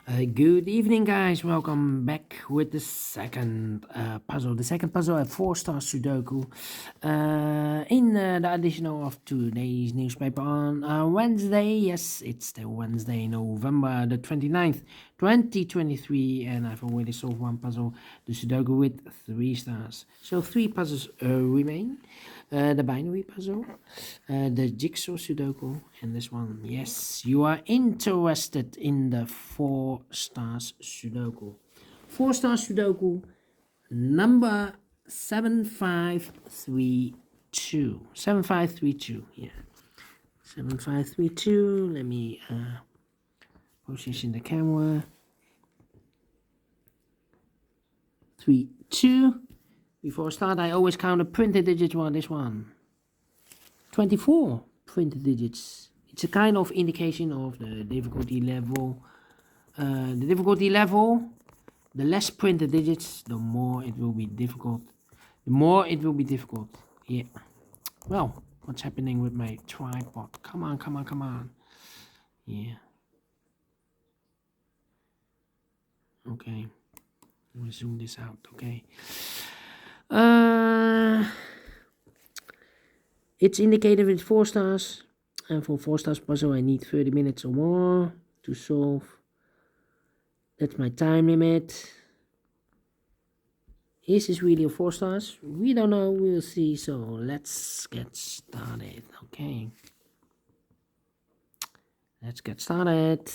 Good evening, guys. Welcome back with the second puzzle. The second puzzle at Four Stars Sudoku. In the edition of today's newspaper on Wednesday. Yes, it's the Wednesday, November the 29th, 2023. And I've already solved one puzzle, the Sudoku with 3 stars. So 3 puzzles remain. The binary puzzle, the jigsaw Sudoku, and this one. Yes, you are interested in the 4 stars Sudoku. 4 stars Sudoku, number 7532. 7532, yeah. 7532. Let me position the camera. 3, 2. Before I start, I always count the printed digits. Well, this one. 24 printed digits. It's a kind of indication of the difficulty level. The less printed digits, the more it will be difficult. Yeah. Well, what's happening with my tripod? Come on. Yeah. Okay. Let me zoom this out. Okay. It's indicated with 4 stars, and for 4 stars puzzle I need 30 minutes or more to solve. That's my time limit. Is this really a 4 stars? We don't know, we'll see. So let's get started. Okay, let's get started.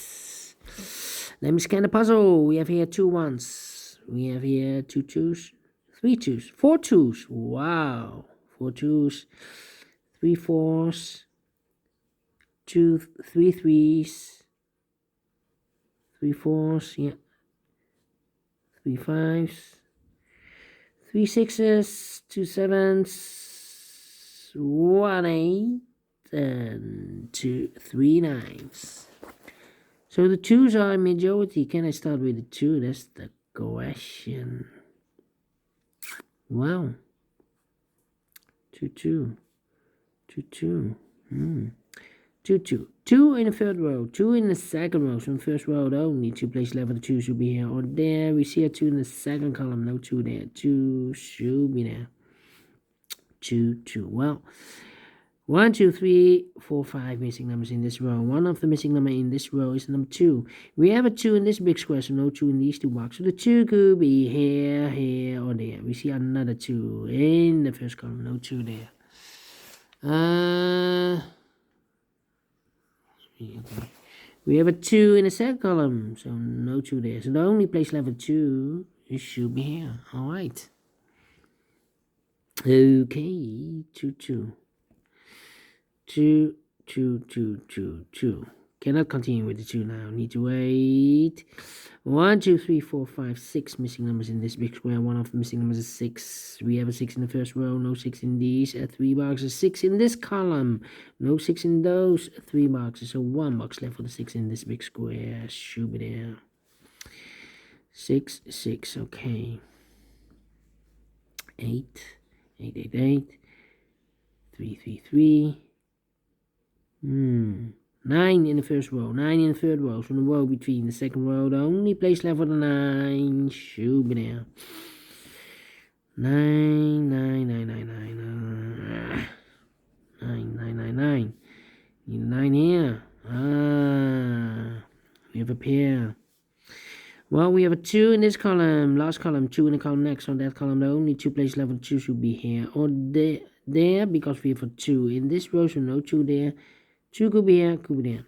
Let me scan the puzzle. We have here 2 1s. We have here 2 2s, 3 2s, 4 2s. Wow, 4 2s, 3 4s, 2 3 3s, 3 4s, yeah, 3 5s, 3 6s, 2 7s, 1 8, and 3 9s. So the 2s are a majority. Can I start with the 2? That's the question. Wow. 2 2. 2 2. 2 2. 2 in the third row, 2 in the second row. So in the first row only 2 place level 2 should be here or there. We see a 2 in the second column, no 2 there. 2 should be there. 2 2. Well, 1 2 3 4 5 missing numbers in this row. One of the missing number in this row is number 2. We have a 2 in this big square, so no 2 in these 2 boxes. So the 2 could be here or there. We see another 2 in the first column, no 2 there. Okay. We have a 2 in the second column, so no 2 there. So the only place level 2 should be here. All right. Okay, 2 2. 2 2 2 2 2. Cannot continue with the 2 now. Need to wait. 1 2 3 4 5 6 missing numbers in this big square. One of the missing numbers is 6. We have a 6 in the first row, no 6 in these 3 boxes. 6 in this column, no 6 in those 3 boxes. So 1 box left for the 6 in this big square. Should be there. 6 6. Okay. 8 8 8 8. 3 3 3. 9 in the first row, 9 in the third row. So the row between the second row, the only place left for the 9 should be there. 9 9 9 9 9 9 9 9 9. Need a 9 here. We have a pair. Well, we have a 2 in this column, last column, 2 in the column next. On that column, the only 2 place level 2 should be here or there because we have a 2 in this row, so no 2 there. 2 could be here, could be there.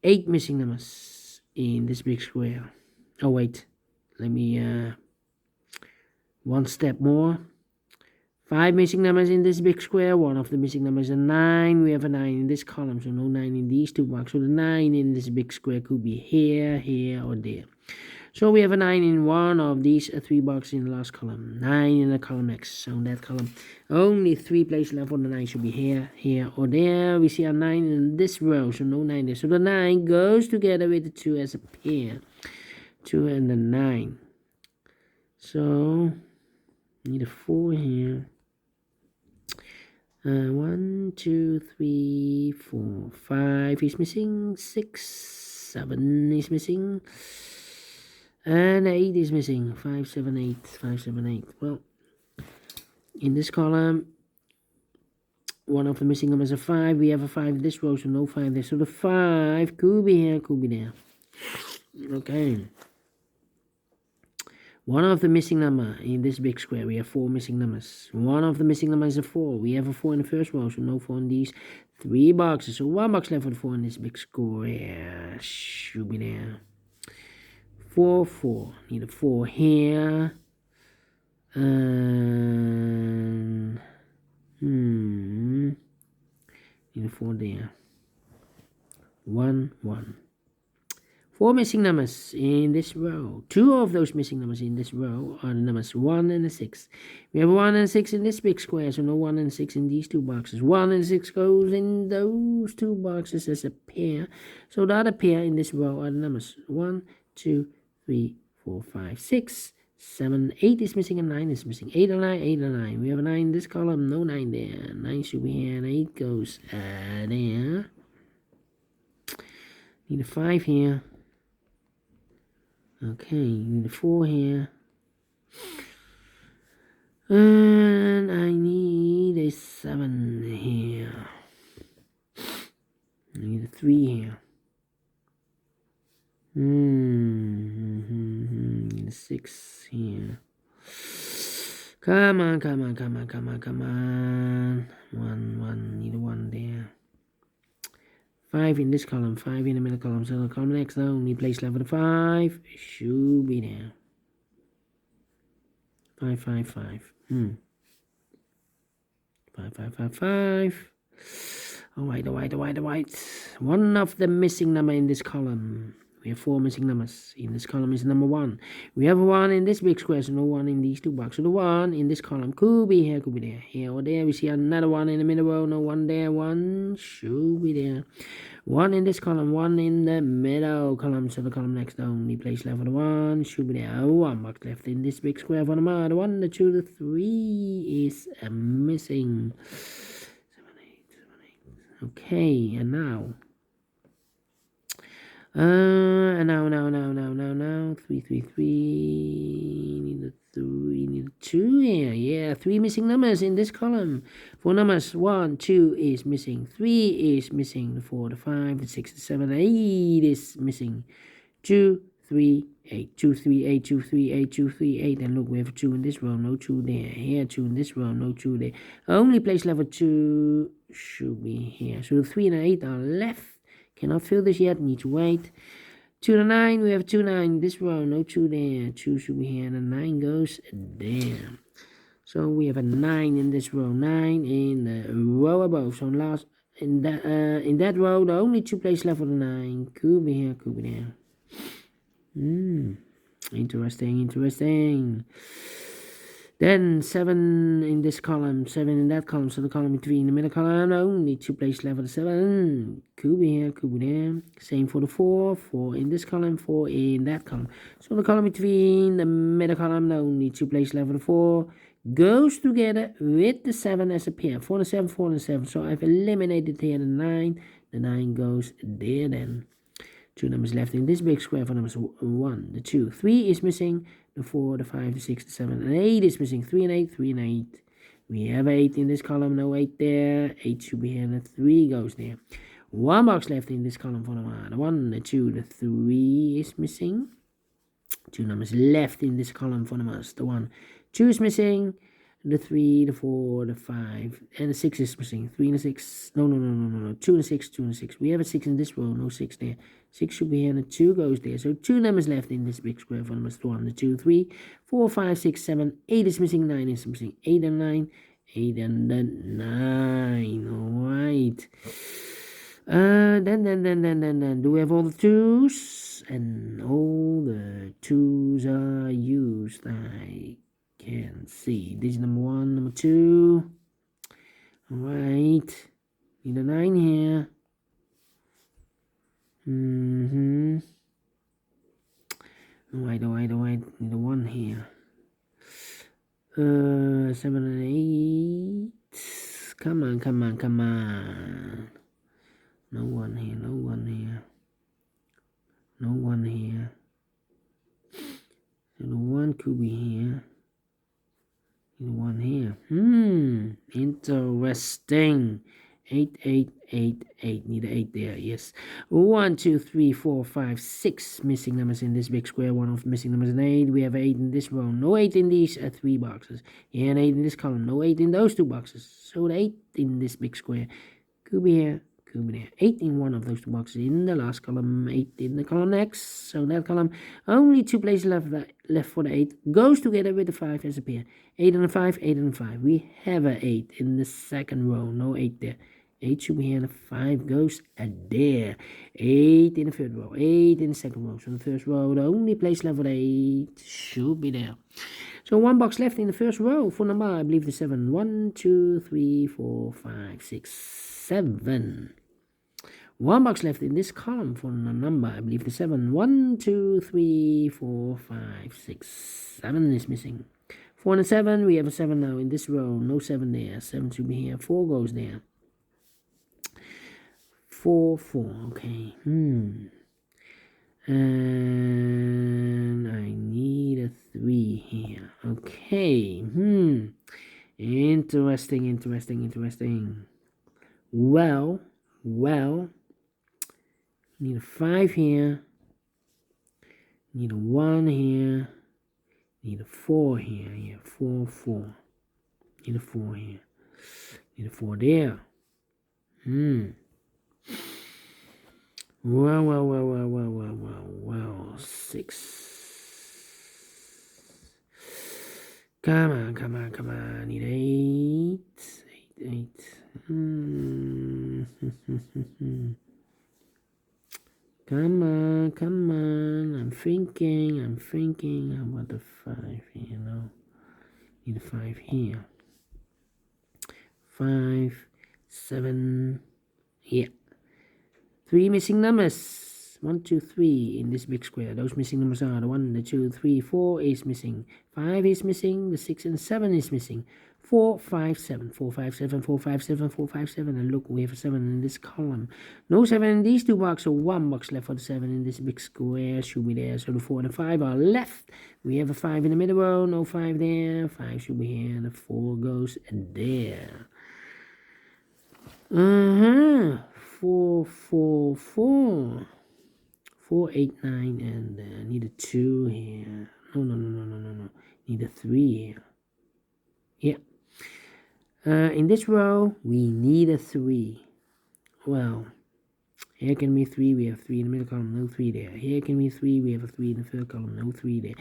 8 missing numbers in this big square. Oh, wait. Let me, one step more. 5 missing numbers in this big square. One of the missing numbers is a 9. We have a 9 in this column, so no 9 in these 2 boxes. So the 9 in this big square could be here, or there. So we have a 9 in one of these 3 boxes in the last column. 9 in the column next. So in that column, only 3 places left for the 9 should be here, or there. We see a 9 in this row, so no 9 there. So the 9 goes together with the 2 as a pair. 2 and the 9. So, need a 4 here. 1, 2, 3, 4, 5 is missing. 6, 7 is missing. And 8 is missing. 5, 7, 8. 5, 7, 8. Well, in this column, one of the missing numbers is a 5. We have a 5 in this row, so no 5 there. So the 5 could be here, could be there. Okay. One of the missing number in this big square, we have 4 missing numbers. One of the missing numbers is a 4. We have a 4 in the first row, so no 4 in these 3 boxes. So 1 box left for the 4 in this big square. Should be there. 4, 4. Need a 4 here. Need a 4 there. 1, 1. 4 missing numbers in this row. 2 of those missing numbers in this row are the numbers 1 and a 6. We have 1 and 6 in this big square, so no 1 and 6 in these 2 boxes. 1 and 6 goes in those 2 boxes as a pair. So the other pair in this row are the numbers 1, 2, 3, 4, 5, 6, 7, 8 is missing and 9 is missing. 8 and 9, 8 and 9. We have a 9 in this column, no 9 there. 9 should be here and 8 goes there. Need a 5 here. Okay, need a 4 here. And I need a 7 here. I need a 3 here. Need a 6 here. Come on. 1, 1. Need a 1 there. 5 in this column, 5 in the middle column. So the column next, the only place left for the 5 should be there. 5, 5, 5. 5, 5, 5, 5. All right. One of the missing number in this column. We have 4 missing numbers. In this column is number 1. We have a 1 in this big square, so no 1 in these 2 boxes. So the 1 in this column could be here, could be there. Here or there, we see another 1 in the middle row. No 1 there. 1 should be there. 1 in this column, 1 in the middle column. So the column next, the only place left for the 1 should be there. 1 box left in this big square for the mother. The 1, the 2, the 3 is missing. 7, 8. Okay, and now. Now. 3, 3, 3. Need a 3, need a 2 here. Yeah, 3 missing numbers in this column. 4 numbers. 1, 2 is missing. 3 is missing. The 4, the 5, the 6, the 7, 8 is missing. 2, 3, 8. 2, 3, 8, 2, 3, 8, 2, 3, 8. And look, we have a 2 in this row, no 2 there. Here, 2 in this row, no 2 there. Only place left for 2 should be here. So the 3 and the 8 are left. Cannot fill this yet, need to wait. 2 to 9, we have 2, 9 this row, no 2 there. 2 should be here, and the 9 goes there. So we have a 9 in this row, 9 in the row above. So last in that row, the only 2 places left for the 9 could be here, could be there. Interesting. Then 7 in this column, 7 in that column, so the column between the middle column, only 2 places left for the 7. Could be here, could be there. Same for the 4, 4 in this column, 4 in that column. So the column between the middle column, only 2 places left for the 4, goes together with the 7 as a pair. 4 and 7, 4 and 7. So I've eliminated here the 9. The 9 goes there then. 2 numbers left in this big square for numbers 1, the 2. 3 is missing. The 4, the 5, the 6, the 7, and 8 is missing. 3 and 8, 3 and 8. We have 8 in this column, no 8 there. 8 should be here, and the 3 goes there. 1 box left in this column for the 1, the 2, the 3 is missing. 2 numbers left in this column for the 1, 2 is missing. The 3, the 4, the 5, and the 6 is missing. 3 and the 6. No. 2 and 6, 2 and 6. We have a 6 in this row, no 6 there. 6 should be here, and the 2 goes there. So 2 numbers left in this big square for numbers 1, the 2, 3, 4, 5, 6, 7, 8 is missing, 9 is missing. 8 and 9. 8 and then 9. Alright. Then do we have all the 2s? And all the 2s are used. I can see. This is number 1, number 2. Alright. Need a 9 here. Alright. Need a 1 here. 7 and 8. Come on. No 1 here. No 1 here. So the 1 could be here. The 1 here. Interesting. 8, 8, 8, 8. Need an 8 there, yes. 1, 2, 3, 4, 5, 6 missing numbers in this big square. One of missing numbers is 8. We have 8 in this row. No 8 in these 3 boxes. And 8 in this column. No 8 in those 2 boxes. So the 8 in this big square could be here. Could be there. 8 in one of those 2 boxes in the last column. 8 in the column next. So that column, only 2 places left for the 8. Goes together with the 5 as a pair. 8 and a 5, 8 and a 5. We have an 8 in the second row. No 8 there. 8 should be here, and the 5 goes there. 8 in the third row. 8 in the second row. So in the first row, the only place left for the 8 should be there. So 1 box left in the first row for number, I believe, the 7. 1, 2, 3, 4, 5, 6, 7. 1 box left in this column for the number, I believe, the 7. 1, 2, 3, 4, 5, 6, 7 is missing. 4 and 7, we have a 7 now in this row. No 7 there. 7 should be here. 4 goes there. 4, 4, okay. And I need a 3 here. Okay. Interesting. Well. Need a 5 here. Need a 1 here. Need a 4 here. Yeah, 4, 4. Need a 4 here. Need a 4 there. Well. 6. Come on. Need 8. Come on. I'm thinking. How about the 5 here? No. Need a 5 here. 5, 7. Yeah. 3 missing numbers. 1, 2, 3 in this big square. Those missing numbers are the 1, the 2, 3, 4 is missing. 5 is missing. The 6 and 7 is missing. 4, 5, 7. 4, 5, 7, 4, 5, 7, 4, 5, 7. And look, we have a 7 in this column. No 7 in these 2 boxes. So 1 box left for the 7 in this big square should be there. So the 4 and the 5 are left. We have a 5 in the middle row. No 5 there. 5 should be here. The 4 goes there. 4, 4, 4. 4, 8, 9, and need a 2 here. No. Need a 3 here. Yeah. In this row, we need a 3. Well, here can be 3. We have 3 in the middle column. No 3 there. Here can be 3. We have a 3 in the third column. No 3 there.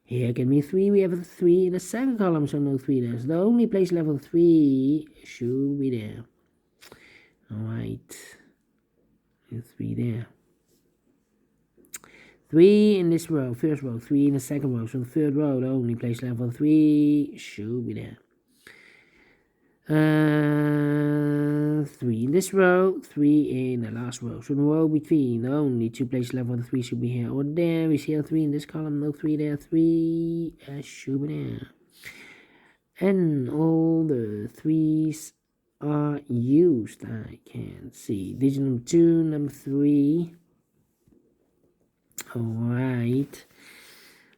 Here can be 3. We have a 3 in the second column. So no 3 there. So the only place level 3 should be there. Alright. 3 there. 3 in this row, first row, 3 in the second row. So the third row, the only place level 3 should be there. 3 in this row, 3 in the last row. So the row between, the only 2 place level 3 should be here or there. We see a 3 in this column, no 3 there. 3 should be there. And all the 3s are used. I can see. Digit number 2, number 3. Alright.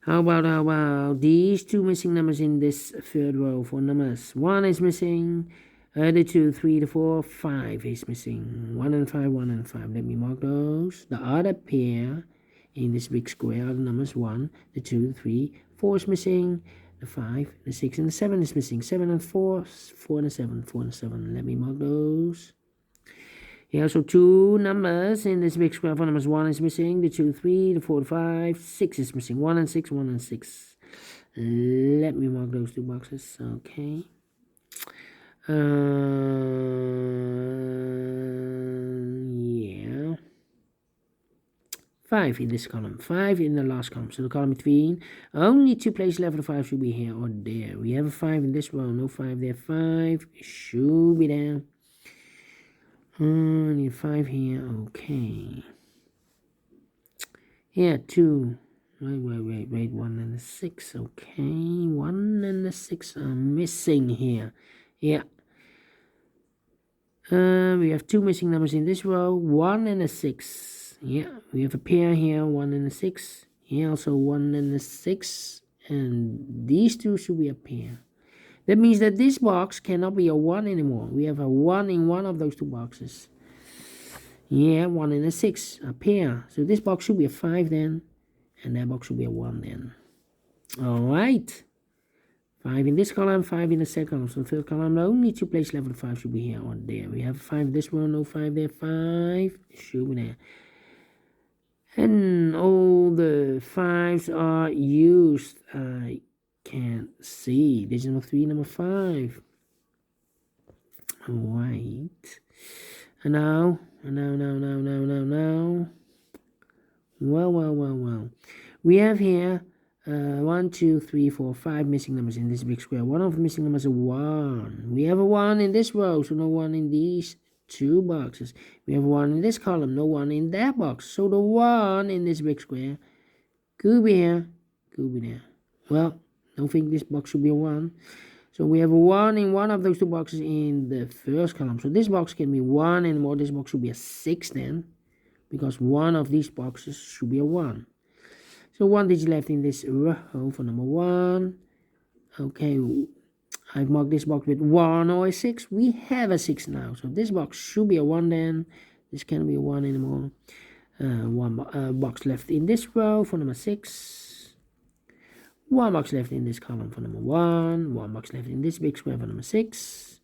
How about these 2 missing numbers in this third row for numbers? 1 is missing. The 2, 3, the 4, 5 is missing. 1 and 5, 1 and 5. Let me mark those. The other pair in this big square are the numbers 1, the 2, the 3, 4 is missing. The 5, the 6, and the 7 is missing. 7 and 4, 4 and 7, 4 and 7. Let me mark those. Here are also 2 numbers in this big square for numbers. 1 is missing. The 2, 3, the 4, the 5, 6 is missing. 1 and 6, 1 and 6. Let me mark those 2 boxes. Okay. Yeah. 5 in this column. 5 in the last column. So the column between. Only 2 places left for the 5 should be here or there. We have a 5 in this row. No 5 there. 5 should be there. Need 5 here. Okay. Here, 2. Wait. 1 and a 6. Okay. 1 and a 6 are missing here. Yeah. We have 2 missing numbers in this row. 1 and a 6. Yeah, we have a pair here, 1 and a 6. Here also 1 and a 6. And these two should be a pair. That means that this box cannot be a 1 anymore. We have a 1 in one of those two boxes. Yeah, 1 and a 6, a pair. So this box should be a 5 then. And that box should be a 1 then. Alright. 5 in this column, 5 in the second column. So the third column, only two place level 5 should be here or there. We have 5 in this one, no 5 there, 5 should be there. And all the 5s are used. I can't see. This is number 3, number 5. Alright. And now. Well. We have here 1, 2, 3, 4, 5 missing numbers in this big square. One of the missing numbers is 1. We have a 1 in this row, so no 1 in these two boxes. We have 1 in this column, no 1 in that box. So the 1 in this big square could be here, could be there. Well, I don't think this box should be a 1. So we have a 1 in one of those two boxes in the first column. So this box can be 1 and more. This box should be a 6 then, because one of these boxes should be a 1. So 1 digit left in this row for number 1. Okay, I've marked this box with 1 or a 6. We have a 6 now. So this box should be a 1 then. This can't be a 1 anymore. One box left in this row for number 6. 1 box left in this column for number 1. 1 box left in this big square for number 6.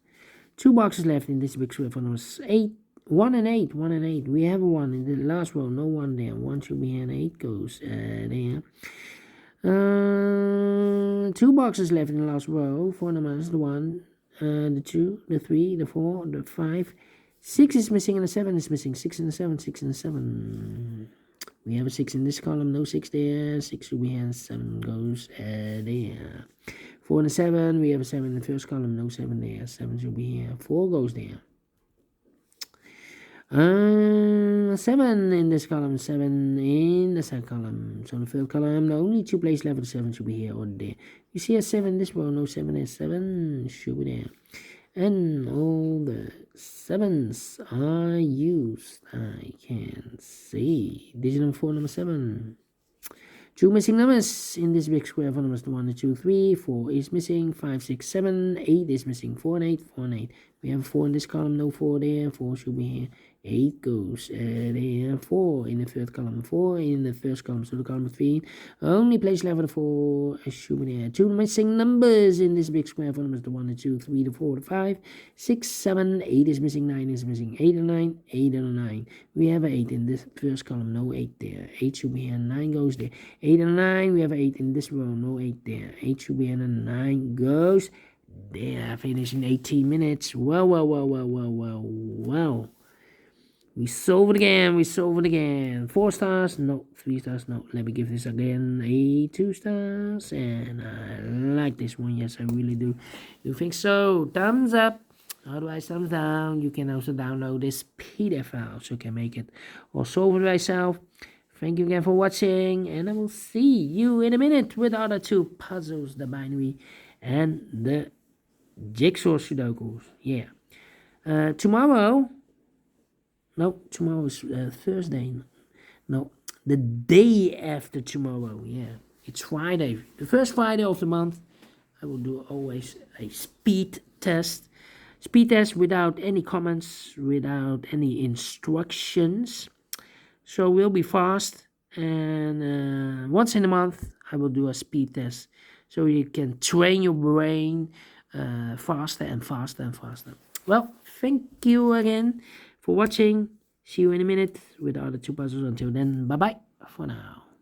2 boxes left in this big square for number 8. 1 and 8. 1 and 8. We have a 1 in the last row. No 1 there. 1 should be here and 8 goes there. 2 boxes left in the last row. 4 numbers. The 1, the 2, the 3, the 4, the 5. 6 is missing and the 7 is missing. 6 and the 7. 6 and the 7. We have a 6 in this column, no 6 there. 6 should be here, 7 goes there. 4 and a 7, we have a 7 in the first column, no 7 there. 7 should be here, 4 goes there. 7 in this column, 7 in the second column. So the third column, the only two place left, the 7 should be here or there. You see a 7 in this row, no 7 there. 7 should be there. And all the 7s are used. I can see. Digit number 4, number 7. 2 missing numbers in this big square. 4 numbers, the 1, the 2, 3. 4 is missing. 5, 6, 7. 8 is missing. 4 and 8. 4 and 8. We have 4 in this column. No 4 there. 4 should be here. 8 goes there. 4 in the third column. 4 in the first column. So the column 3. Only place left for the 4 should be there. 2 missing numbers in this big square. 4 numbers, the 1, the 2, 3, the 4, the 5. 6, 7. 8 is missing. 9 is missing. 8 and 9. 8 and 9. We have 8 in this first column. No 8 there. 8 should be here. 9 goes there. 8 and 9. We have 8 in this row. No 8 there. 8 should be here. And 9 goes there. Finish in 18 minutes. Well. We solve it again. 4 stars, no. 3 stars, no. Let me give this again a 2 stars. And I like this one. Yes, I really do. You think so? Thumbs up. Otherwise, thumbs down. You can also download this PDF file so you can make it or solve it yourself. Thank you again for watching. And I will see you in a minute with the other 2 puzzles, the binary and the jigsaw sudokus. Yeah. Tomorrow is Thursday. No, the day after tomorrow. Yeah, it's Friday. The first Friday of the month, I will do always a speed test. Speed test without any comments, without any instructions. So we'll be fast. And once in a month, I will do a speed test. So you can train your brain faster and faster. Well, thank you again for watching. See you in a minute with the other 2 puzzles. Until then, bye-bye for now.